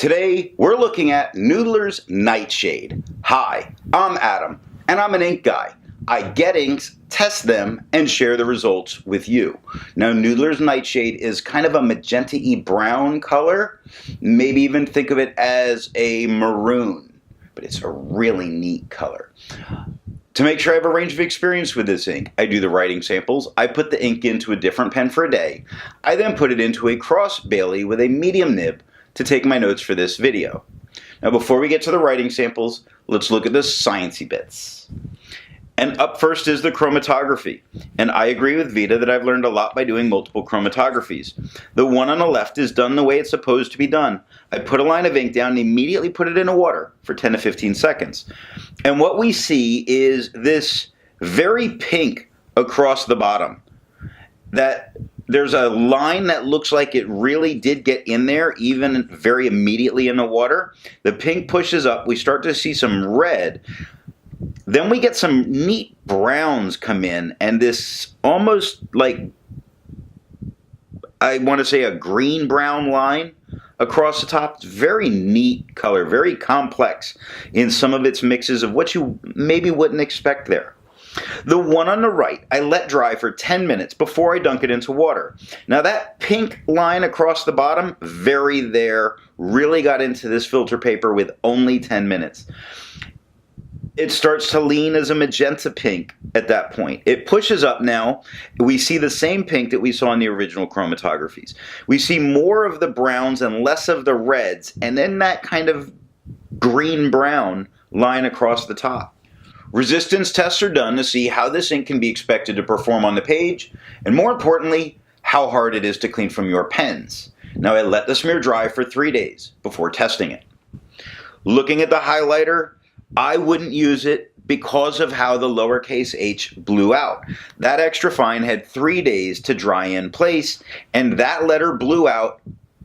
Today, we're looking at Noodler's Nightshade. Hi, I'm Adam, and I'm an ink guy. I get inks, test them, and share the results with you. Now, Noodler's Nightshade is kind of a magenta-y brown color. Maybe even think of it as a maroon, but it's a really neat color. To make sure I have a range of experience with this ink, I do the writing samples. I put the ink into a different pen for a day. I then put it into a cross Bailey with a medium nib to take my notes for this video. Now, before we get to the writing samples, let's look at the sciencey bits. And up first is the chromatography. And I agree with Vita that I've learned a lot by doing multiple chromatographies. The one on the left is done the way it's supposed to be done. I put a line of ink down and immediately put it into water for 10 to 15 seconds. And what we see is this very pink across the bottom. That there's a line that looks like it really did get in there, even very immediately in the water. The pink pushes up. We start to see some red. Then we get some neat browns come in, and this almost like, I want to say, a green-brown line across the top. It's very neat color, very complex in some of its mixes of what you maybe wouldn't expect there. The one on the right, I let dry for 10 minutes before I dunk it into water. Now that pink line across the bottom, very there, really got into this filter paper with only 10 minutes. It starts to lean as a magenta pink at that point. It pushes up now. We see the same pink that we saw in the original chromatographies. We see more of the browns and less of the reds, and then that kind of green-brown line across the top. Resistance tests are done to see how this ink can be expected to perform on the page, and more importantly, how hard it is to clean from your pens. Now, I let the smear dry for 3 days before testing it. Looking at the highlighter, I wouldn't use it because of how the lowercase h blew out. That extra fine had 3 days to dry in place, and that letter blew out.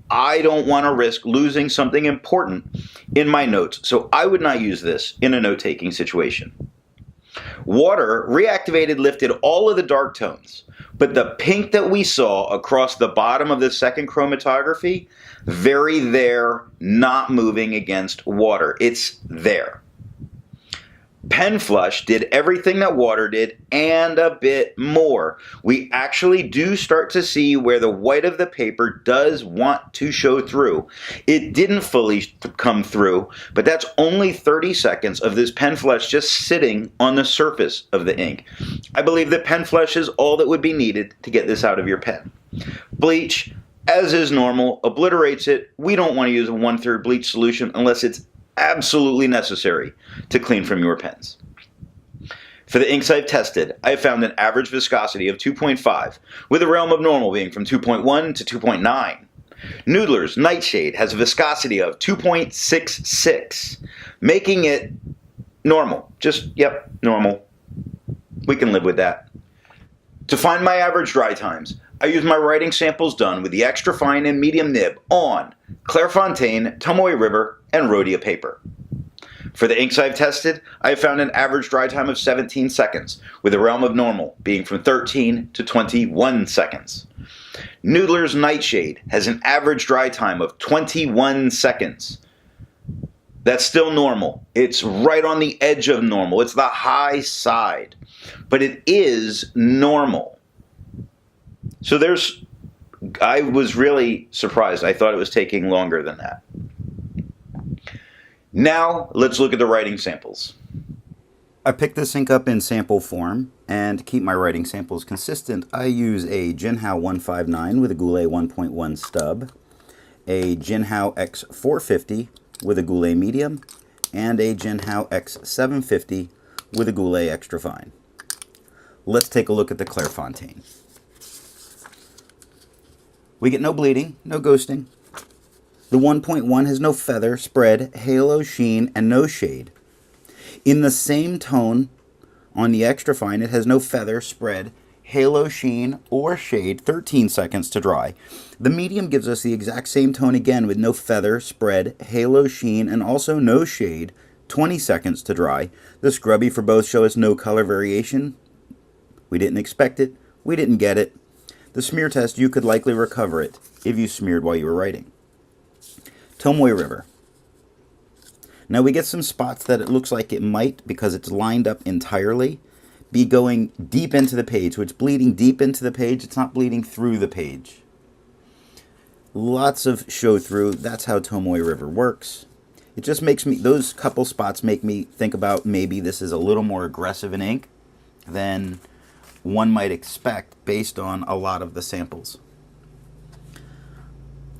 I don't want to risk losing something important in my notes, so I would not use this in a note-taking situation. Water reactivated lifted all of the dark tones, but the pink that we saw across the bottom of the second chromatography, very there, not moving against water. It's there. Pen Flush did everything that water did and a bit more. We actually do start to see where the white of the paper does want to show through. It didn't fully come through, but that's only 30 seconds of this Pen Flush just sitting on the surface of the ink. I believe that Pen Flush is all that would be needed to get this out of your pen. Bleach, as is normal, obliterates it. We don't want to use a 1/3 bleach solution unless it's absolutely necessary to clean from your pens. For the inks I've tested, I found an average viscosity of 2.5, with a realm of normal being from 2.1 to 2.9. Noodler's Nightshade has a viscosity of 2.66, making it normal. Just, yep, normal. We can live with that. To find my average dry times, I use my writing samples done with the extra fine and medium nib on Clairefontaine, Tomoe River, and Rhodia paper. For the inks I've tested, I have found an average dry time of 17 seconds, with a realm of normal being from 13 to 21 seconds. Noodler's Nightshade has an average dry time of 21 seconds. That's still normal. It's right on the edge of normal. It's the high side, but it is normal. So I was really surprised. I thought it was taking longer than that. Now, let's look at the writing samples. I picked this ink up in sample form, and to keep my writing samples consistent, I use a Jinhao 159 with a Goulet 1.1 stub, a Jinhao X450 with a Goulet medium, and a Jinhao X750 with a Goulet extra fine. Let's take a look at the Clairefontaine. We get no bleeding, no ghosting. The 1.1 has no feather, spread, halo, sheen, and no shade. In the same tone, on the extra fine, it has no feather, spread, halo, sheen, or shade, 13 seconds to dry. The medium gives us the exact same tone again with no feather, spread, halo, sheen, and also no shade, 20 seconds to dry. The scrubby for both show us no color variation. We didn't expect it. We didn't get it. The smear test, you could likely recover it if you smeared while you were writing. Tomoe River. Now we get some spots that it looks like it might, because it's lined up entirely, be going deep into the page. So it's bleeding deep into the page. It's not bleeding through the page. Lots of show through. That's how Tomoe River works. It just makes me, those couple spots make me think about maybe this is a little more aggressive in ink than one might expect based on a lot of the samples.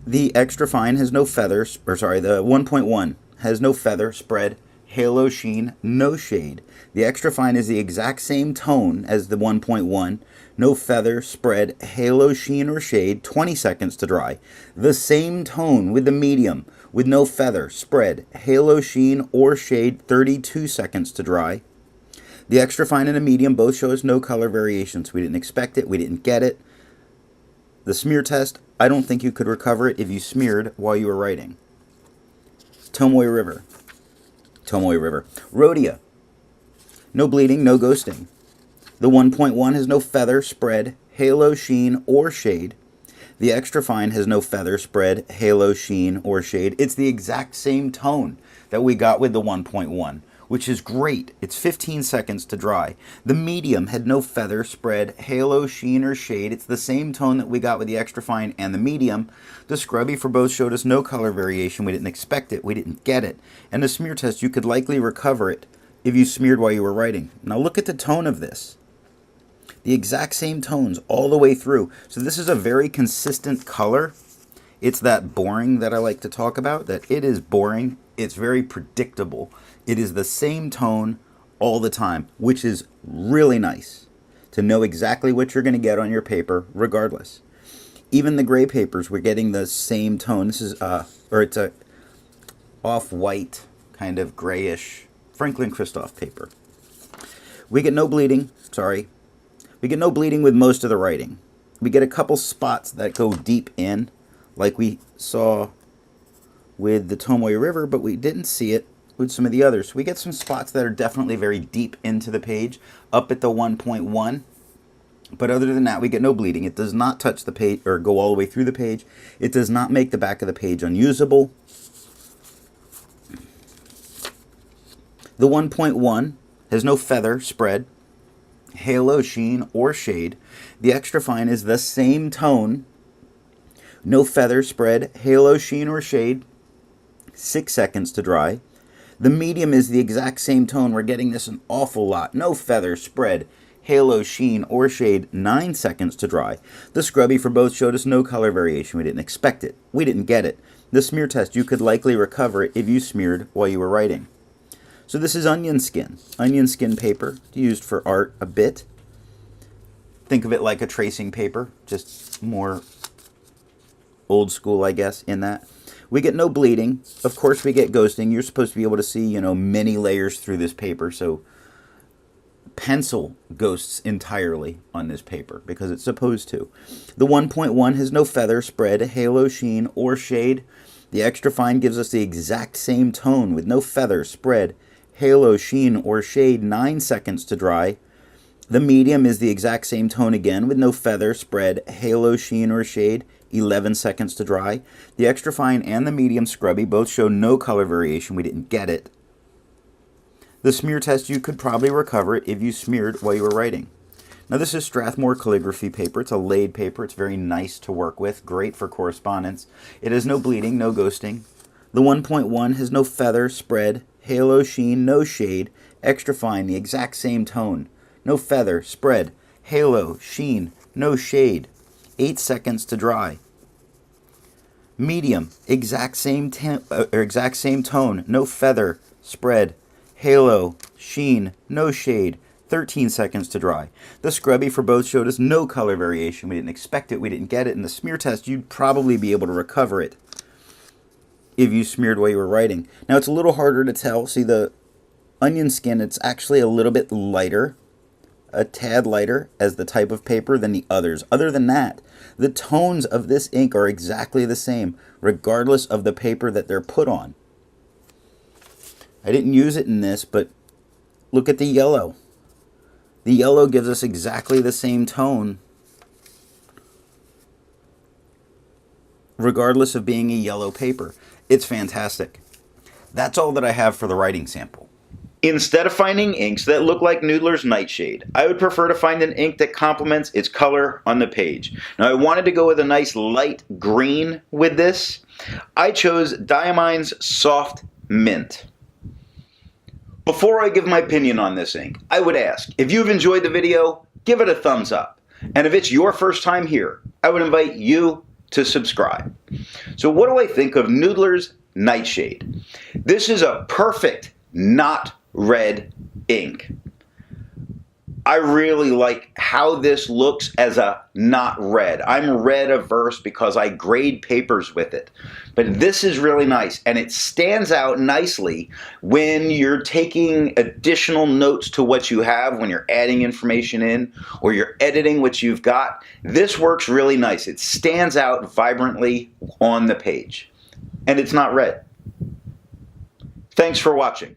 The extra fine has no feathers, or sorry, the 1.1 has no feather, spread, halo, sheen, no shade. The extra fine is the exact same tone as the 1.1, no feather, spread, halo, sheen, or shade, 20 seconds to dry. The same tone with the medium, with no feather, spread, halo, sheen, or shade, 32 seconds to dry. The extra fine and the medium both show us no color variations. We didn't expect it, we didn't get it. The smear test, I don't think you could recover it if you smeared while you were writing. Tomoe River. Tomoe River. Rhodia. No bleeding, no ghosting. The 1.1 has no feather, spread, halo, sheen, or shade. The extra fine has no feather, spread, halo, sheen, or shade. It's the exact same tone that we got with the 1.1, which is great. It's 15 seconds to dry. The medium had no feather, spread, halo, sheen, or shade. It's the same tone that we got with the extra fine and the medium. The scrubby for both showed us no color variation. We didn't expect it. We didn't get it. And the smear test, you could likely recover it if you smeared while you were writing. Now look at the tone of this. The exact same tones all the way through. So this is a very consistent color. It's that boring that I like to talk about, that it is boring. It's very predictable. It is the same tone all the time, which is really nice to know exactly what you're going to get on your paper regardless. Even the gray papers, we're getting the same tone. This is, or it's a off-white kind of grayish Franklin Christoph paper. We get no bleeding, sorry. We get no bleeding with most of the writing. We get a couple spots that go deep in, like we saw with the Tomoe River, but we didn't see it with some of the others. We get some spots that are definitely very deep into the page, up at the 1.1. But other than that, we get no bleeding. It does not touch the page or go all the way through the page. It does not make the back of the page unusable. The 1.1 has no feather, spread, halo, sheen, or shade. The extra fine is the same tone. No feather, spread, halo, sheen, or shade. 6 seconds to dry. The medium is the exact same tone. We're getting this an awful lot. No feather, spread, halo, sheen, or shade. 9 seconds to dry. The scrubby for both showed us no color variation. We didn't expect it. We didn't get it. The smear test, you could likely recover it if you smeared while you were writing. So this is onion skin. Onion skin paper, used for art a bit. Think of it like a tracing paper, just more old school, I guess, in that. We get no bleeding. Of course, we get ghosting. You're supposed to be able to see, many layers through this paper. So pencil ghosts entirely on this paper because it's supposed to. The 1.1 has no feather, spread, halo, sheen, or shade. The extra fine gives us the exact same tone with no feather, spread, halo, sheen, or shade. 9 seconds to dry. The medium is the exact same tone again with no feather, spread, halo, sheen, or shade. 11 seconds to dry. The extra fine and the medium scrubby both show no color variation. We didn't get it. The smear test, you could probably recover it if you smeared while you were writing. Now this is Strathmore calligraphy paper. It's a laid paper. It's very nice to work with. Great for correspondence. It has no bleeding, no ghosting. The 1.1 has no feather, spread, halo, sheen, no shade. Extra fine, the exact same tone. No feather, spread, halo, sheen, no shade. 8 seconds to dry. Medium, exact same tone, no feather, spread, halo, sheen, no shade. 13 seconds to dry. The scrubby for both showed us no color variation. We didn't expect it. We didn't get it. In the smear test, you'd probably be able to recover it if you smeared while you were writing. Now, it's a little harder to tell. See, the onion skin, it's actually a little bit lighter, a tad lighter as the type of paper than the others. Other than that, the tones of this ink are exactly the same, regardless of the paper that they're put on. I didn't use it in this, but look at the yellow. The yellow gives us exactly the same tone, regardless of being a yellow paper. It's fantastic. That's all that I have for the writing sample. Instead of finding inks that look like Noodler's Nightshade, I would prefer to find an ink that complements its color on the page. Now I wanted to go with a nice light green with this. I chose Diamine's Soft Mint. Before I give my opinion on this ink, I would ask, if you've enjoyed the video, give it a thumbs up. And if it's your first time here, I would invite you to subscribe. So what do I think of Noodler's Nightshade? This is a perfect not red ink. I really like how this looks as a not red. I'm red averse because I grade papers with it. But this is really nice, and it stands out nicely when you're taking additional notes to what you have, when you're adding information in, or you're editing what you've got. This works really nice. It stands out vibrantly on the page, and it's not red. Thanks for watching.